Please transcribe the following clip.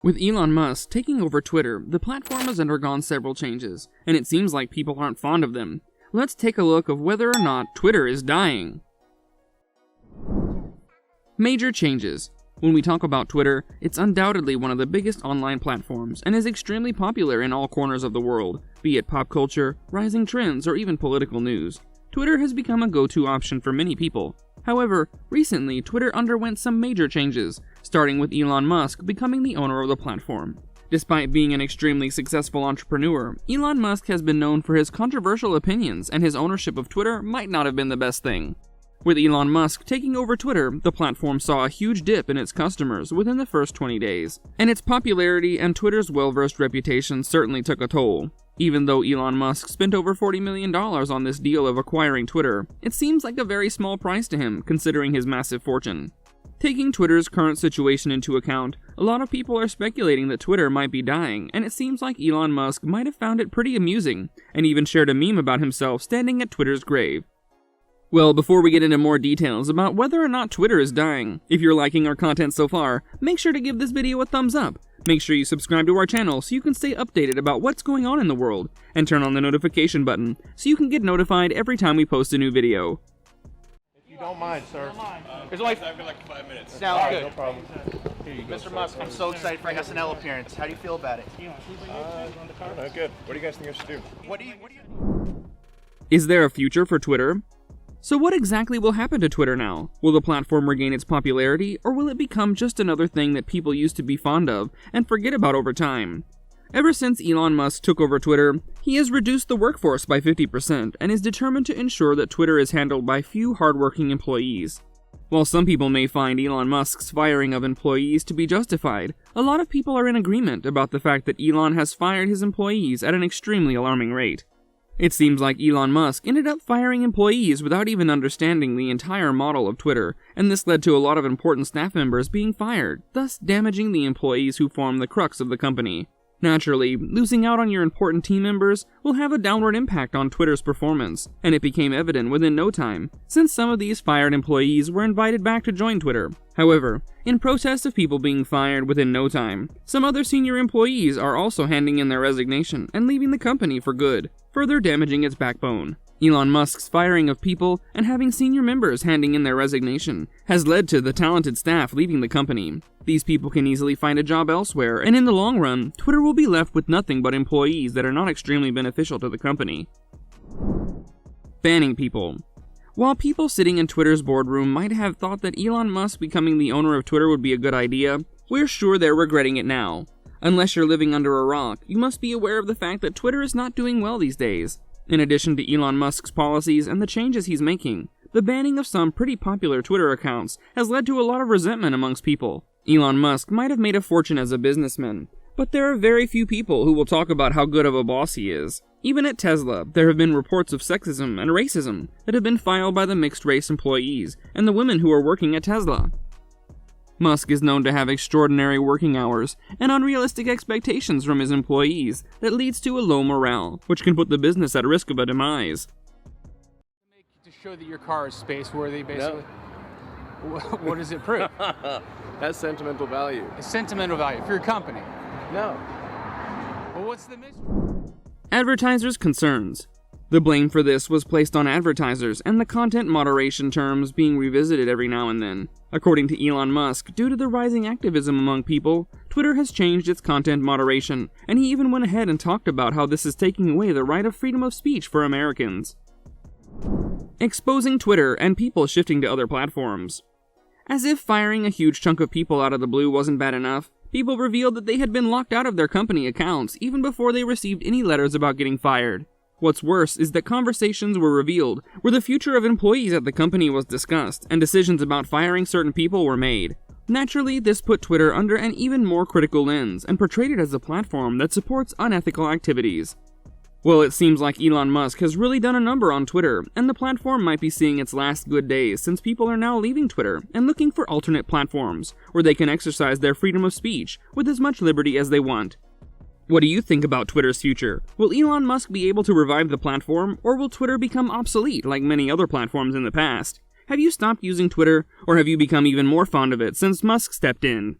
With Elon Musk taking over Twitter, the platform has undergone several changes, and it seems like people aren't fond of them. Let's take a look of whether or not Twitter is dying. Major changes. When we talk about Twitter, it's undoubtedly one of the biggest online platforms and is extremely popular in all corners of the world, be it pop culture, rising trends, or even political news. Twitter has become a go-to option for many people. However, recently, Twitter underwent some major changes, starting with Elon Musk becoming the owner of the platform. Despite being an extremely successful entrepreneur, Elon Musk has been known for his controversial opinions, and his ownership of Twitter might not have been the best thing. With Elon Musk taking over Twitter, the platform saw a huge dip in its customers within the first 20 days, and its popularity and Twitter's well-versed reputation certainly took a toll. Even though Elon Musk spent over $40 million on this deal of acquiring Twitter, it seems like a very small price to him, considering his massive fortune. Taking Twitter's current situation into account, a lot of people are speculating that Twitter might be dying, and it seems like Elon Musk might have found it pretty amusing, and even shared a meme about himself standing at Twitter's grave. Well, before we get into more details about whether or not Twitter is dying, if you're liking our content so far, make sure to give this video a thumbs up. Make sure you subscribe to our channel so you can stay updated about what's going on in the world, and turn on the notification button so you can get notified every time we post a new video. If you don't mind, sir. There's only I've got like 5 minutes. Sounds good. No problem. Here you go, Mr. Musk, I'm so excited for your SNL appearance. How do you feel about it? I don't know, good. What do you guys think I should do? What do you Is there a future for Twitter? So what exactly will happen to Twitter now? Will the platform regain its popularity, or will it become just another thing that people used to be fond of and forget about over time? Ever since Elon Musk took over Twitter, he has reduced the workforce by 50% and is determined to ensure that Twitter is handled by few hardworking employees. While some people may find Elon Musk's firing of employees to be justified, a lot of people are in agreement about the fact that Elon has fired his employees at an extremely alarming rate. It seems like Elon Musk ended up firing employees without even understanding the entire model of Twitter, and this led to a lot of important staff members being fired, thus damaging the employees who form the crux of the company. Naturally, losing out on your important team members will have a downward impact on Twitter's performance, and it became evident within no time, since some of these fired employees were invited back to join Twitter. However, in protest of people being fired within no time, some other senior employees are also handing in their resignation and leaving the company for good, further damaging its backbone. Elon Musk's firing of people and having senior members handing in their resignation has led to the talented staff leaving the company. These people can easily find a job elsewhere, and in the long run, Twitter will be left with nothing but employees that are not extremely beneficial to the company. Banning people. While people sitting in Twitter's boardroom might have thought that Elon Musk becoming the owner of Twitter would be a good idea, we're sure they're regretting it now. Unless you're living under a rock, you must be aware of the fact that Twitter is not doing well these days. In addition to Elon Musk's policies and the changes he's making, the banning of some pretty popular Twitter accounts has led to a lot of resentment amongst people. Elon Musk might have made a fortune as a businessman, but there are very few people who will talk about how good of a boss he is. Even at Tesla, there have been reports of sexism and racism that have been filed by the mixed-race employees and the women who are working at Tesla. Musk is known to have extraordinary working hours and unrealistic expectations from his employees that leads to a low morale, which can put the business at risk of a demise. To show that your car is space-worthy, basically? No. What does it prove? That's sentimental value. It's sentimental value for your company. No. Well, what's the mystery? Advertisers' concerns. The blame for this was placed on advertisers and the content moderation terms being revisited every now and then. According to Elon Musk, due to the rising activism among people, Twitter has changed its content moderation, and he even went ahead and talked about how this is taking away the right of freedom of speech for Americans. Exposing Twitter and people shifting to other platforms. As if firing a huge chunk of people out of the blue wasn't bad enough, people revealed that they had been locked out of their company accounts even before they received any letters about getting fired. What's worse is that conversations were revealed where the future of employees at the company was discussed, and decisions about firing certain people were made. Naturally, this put Twitter under an even more critical lens and portrayed it as a platform that supports unethical activities. Well, it seems like Elon Musk has really done a number on Twitter, and the platform might be seeing its last good days since people are now leaving Twitter and looking for alternate platforms where they can exercise their freedom of speech with as much liberty as they want. What do you think about Twitter's future? Will Elon Musk be able to revive the platform, or will Twitter become obsolete like many other platforms in the past? Have you stopped using Twitter, or have you become even more fond of it since Musk stepped in?